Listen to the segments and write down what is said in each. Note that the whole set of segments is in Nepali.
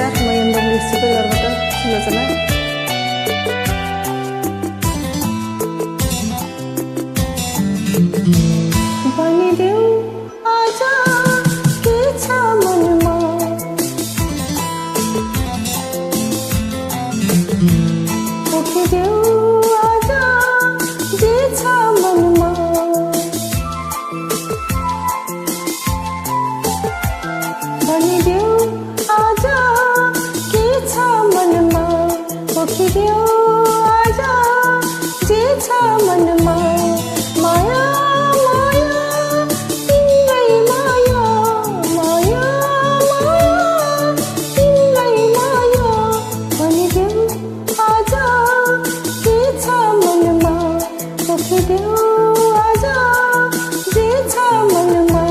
नमस्कार, म यन्दम म्युजिकलबाट सुलोचना। भनिदेऊ आज के छ मनमा, पोखिदेऊ आज जे छ मनमा, भनिदेऊ आज के छ मनमा, पोखिदेऊ आज जे छ मनमा। माया माया तिम्रै माया, माया माया तिम्रै माया, भनिदेऊ आज के छ मनमा, पोखिदेऊ आज जे छ मनमा।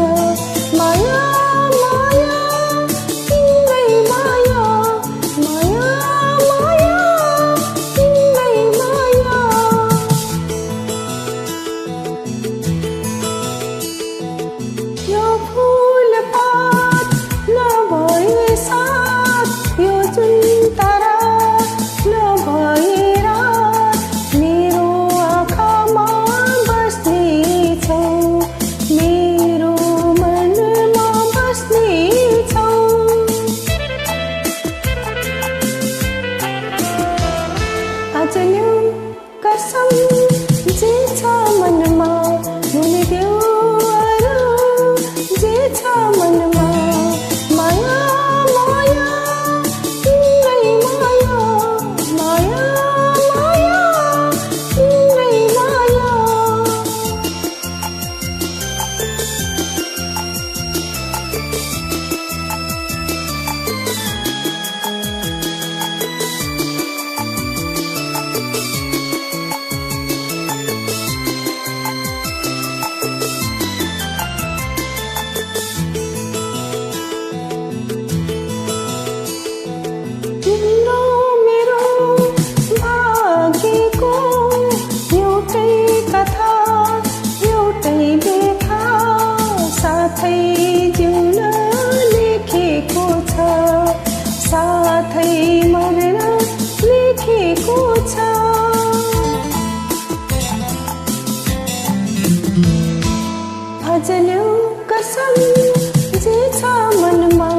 माया माया तिम्रै माया, माया माया तिम्रै माया। यो फूलपात नभए साथ, यो जुन तारा नभए रात, मेरो आँखामा बस्ने छौ, मेरो मनमा बस्ने छौ। आज ल्याऊ कसम जे छ मनमा, भुलिदेऊ अरू जे छ मनमा। माया माया तिम्रै माया, माया माया तिम्रै माया। तिम्रो मेरो भाग्यको एउटै कथा, एउटै व्यथा, साथै जिउन लेखेको छ, साथै मर्न लेखेको छ। आज ल्याऊ कसम जे छ मनमा,